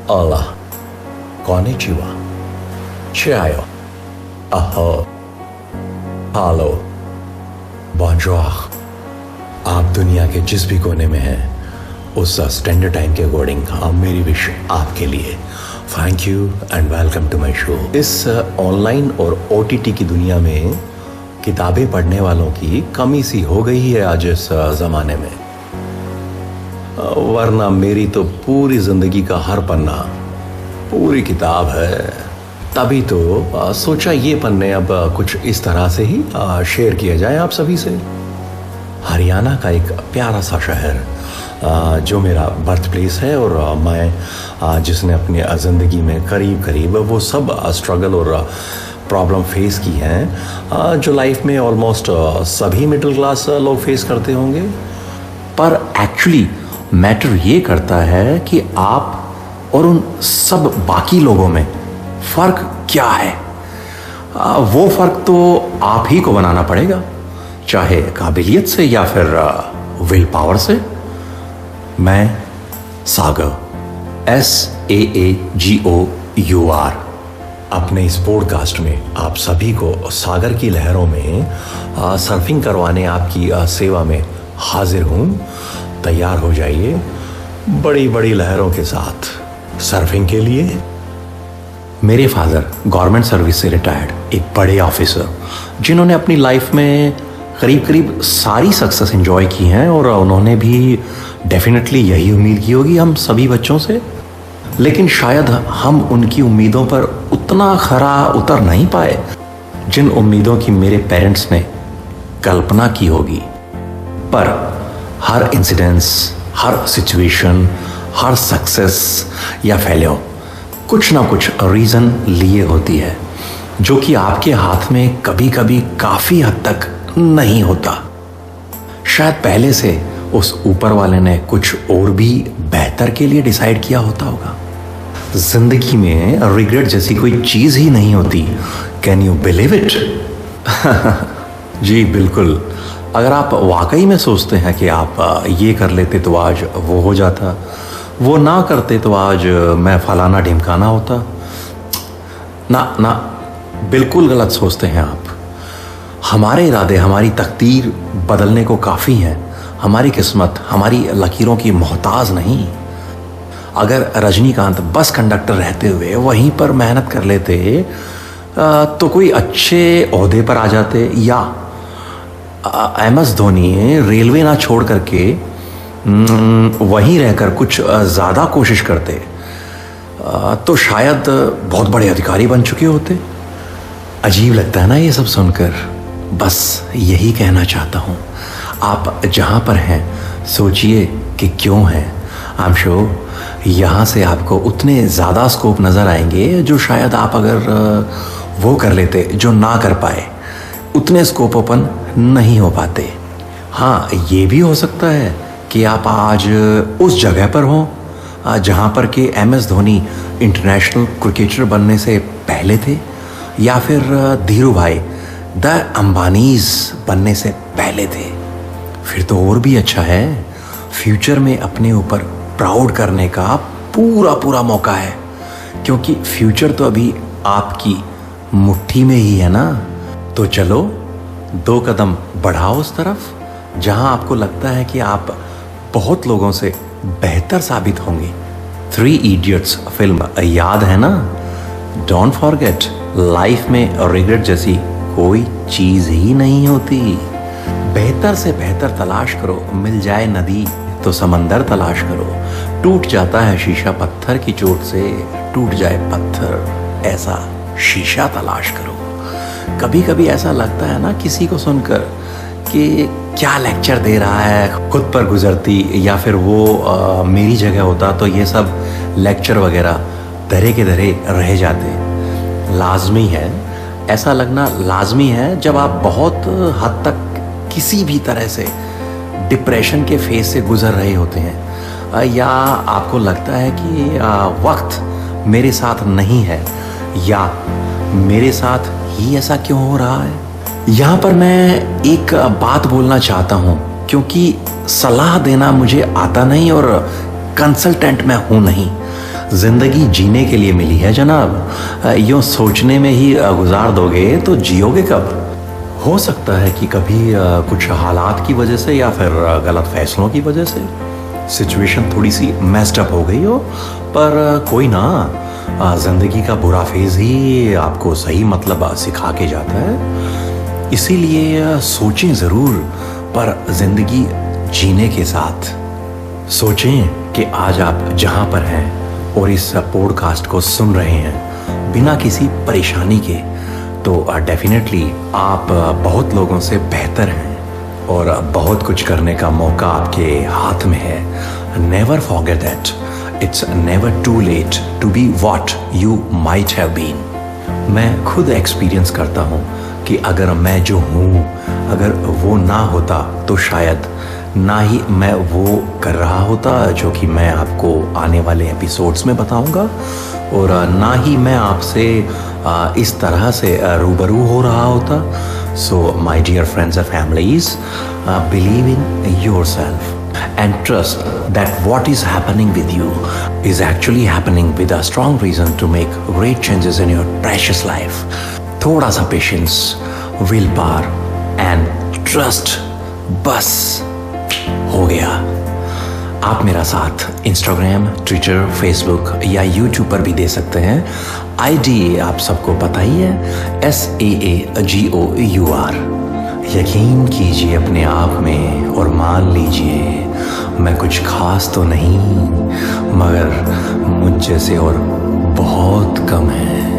Hola, konnichiwa, ciao, aho, hello, bonjour। आप दुनिया के जिस भी कोने में हैं, उस स्टैंडर्ड टाइम के अकॉर्डिंग मेरी विश आपके लिए। Thank you and welcome to my show. इस ऑनलाइन और ओटीटी की दुनिया में किताबें पढ़ने वालों की कमी सी हो गई है आज इस ज़माने में, वरना मेरी तो पूरी जिंदगी का हर पन्ना पूरी किताब है। तभी तो सोचा ये पन्ने अब कुछ इस तरह से ही शेयर किया जाए आप सभी से। हरियाणा का एक प्यारा सा शहर जो मेरा बर्थ प्लेस है, और मैं जिसने अपनी ज़िंदगी में करीब करीब वो सब स्ट्रगल और प्रॉब्लम फेस की हैं जो लाइफ में ऑलमोस्ट सभी मिडिल क्लास लोग फेस करते होंगे। पर एक्चुअली मैटर ये करता है कि आप और उन सब बाकी लोगों में फ़र्क क्या है। वो फ़र्क तो आप ही को बनाना पड़ेगा, चाहे काबिलियत से या फिर विल पावर से। मैं सागर, SAAGOUR, अपने इस पॉडकास्ट में आप सभी को सागर की लहरों में सर्फिंग करवाने आपकी सेवा में हाजिर हूँ। तैयार हो जाइए बड़ी बड़ी लहरों के साथ सर्फिंग के लिए। मेरे फादर गवर्नमेंट सर्विस से रिटायर्ड एक बड़े ऑफिसर, जिन्होंने अपनी लाइफ में करीब करीब सारी सक्सेस एंजॉय की हैं, और उन्होंने भी डेफिनेटली यही उम्मीद की होगी हम सभी बच्चों से। लेकिन शायद हम उनकी उम्मीदों पर उतना खरा उतर नहीं पाए जिन उम्मीदों की मेरे पेरेंट्स ने कल्पना की होगी। पर हर इंसिडेंस, हर सिचुएशन, हर सक्सेस या फेलियर कुछ ना कुछ रीज़न लिए होती है, जो कि आपके हाथ में कभी कभी काफ़ी हद तक नहीं होता। शायद पहले से उस ऊपर वाले ने कुछ और भी बेहतर के लिए डिसाइड किया होता होगा। जिंदगी में रिग्रेट जैसी कोई चीज़ ही नहीं होती। Can you believe it? जी बिल्कुल। अगर आप वाकई में सोचते हैं कि आप ये कर लेते तो आज वो हो जाता, वो ना करते तो आज मैं फलाना ढिमकाना होता, ना, बिल्कुल गलत सोचते हैं आप। हमारे इरादे, हमारी तकदीर बदलने को काफ़ी हैं। हमारी किस्मत हमारी लकीरों की मोहताज नहीं। अगर रजनीकांत बस कंडक्टर रहते हुए वहीं पर मेहनत कर लेते तो कोई अच्छे ओहदे पर आ जाते, या MS धोनी रेलवे ना छोड़ करके वहीं रहकर कुछ ज़्यादा कोशिश करते तो शायद बहुत बड़े अधिकारी बन चुके होते। अजीब लगता है ना ये सब सुनकर। बस यही कहना चाहता हूँ, आप जहाँ पर हैं सोचिए कि क्यों हैं। आई एम श्योर यहाँ से आपको उतने ज़्यादा स्कोप नज़र आएंगे जो शायद आप अगर वो कर लेते जो ना कर पाए, उतने स्कोप ओपन नहीं हो पाते। हाँ, ये भी हो सकता है कि आप आज उस जगह पर हों जहाँ पर कि MS धोनी इंटरनेशनल क्रिकेटर बनने से पहले थे, या फिर धीरू भाई द अंबानीज बनने से पहले थे। फिर तो और भी अच्छा है। फ्यूचर में अपने ऊपर प्राउड करने का पूरा मौका है, क्योंकि फ्यूचर तो अभी आपकी मुट्ठी में ही है ना। तो चलो 2 कदम बढ़ाओ उस तरफ जहां आपको लगता है कि आप बहुत लोगों से बेहतर साबित होंगे। 3 इडियट्स फिल्म याद है ना? डोंट फॉरगेट, लाइफ में रिग्रेट जैसी कोई चीज ही नहीं होती। बेहतर से बेहतर तलाश करो, मिल जाए नदी तो समंदर तलाश करो। टूट जाता है शीशा पत्थर की चोट से, टूट जाए पत्थर ऐसा शीशा तलाश करो। कभी कभी ऐसा लगता है ना किसी को सुनकर कि क्या लेक्चर दे रहा है, खुद पर गुजरती या फिर वो मेरी जगह होता तो ये सब लेक्चर वगैरह धरे के धरे रह जाते। लाजमी है, ऐसा लगना लाजमी है जब आप बहुत हद तक किसी भी तरह से डिप्रेशन के फेज से गुजर रहे होते हैं, या आपको लगता है कि वक्त मेरे साथ नहीं है, या मेरे साथ ही ऐसा क्यों हो रहा है। यहाँ पर मैं एक बात बोलना चाहता हूँ, क्योंकि सलाह देना मुझे आता नहीं और कंसल्टेंट मैं हूँ नहीं। जिंदगी जीने के लिए मिली है जनाब, यूँ सोचने में ही गुजार दोगे तो जियोगे कब। हो सकता है कि कभी कुछ हालात की वजह से या फिर गलत फैसलों की वजह से सिचुएशन थोड़ी सी मेस्ड अप हो गई हो, पर कोई ना, जिंदगी का बुरा फेज ही आपको सही मतलब सिखा के जाता है। इसीलिए सोचें ज़रूर, पर जिंदगी जीने के साथ। सोचें कि आज आप जहां पर हैं और इस पॉडकास्ट को सुन रहे हैं बिना किसी परेशानी के, तो डेफिनेटली आप बहुत लोगों से बेहतर हैं और बहुत कुछ करने का मौका आपके हाथ में है। Never forget that it's never too late to be what you might have been. मैं खुद एक्सपीरियंस करता हूँ कि अगर मैं जो हूँ अगर वो ना होता तो शायद ना ही मैं वो कर रहा होता जो कि मैं आपको आने वाले एपिसोड्स में बताऊंगा, और ना ही मैं आपसे इस तरह से रूबरू हो रहा होता। So my dear friends and families, believe in yourself and trust that what is happening with you is actually happening with a strong reason to make great changes in your precious life. थोड़ा सा patience, will power and trust, बस हो गया। आप मेरा साथ Instagram, Twitter, Facebook या YouTube पर भी दे सकते हैं। आईडी आप सबको पता ही है, SAAGOUR। यकीन कीजिए अपने आप में और मान लीजिए मैं कुछ खास तो नहीं, मगर मुझ जैसे और बहुत कम है।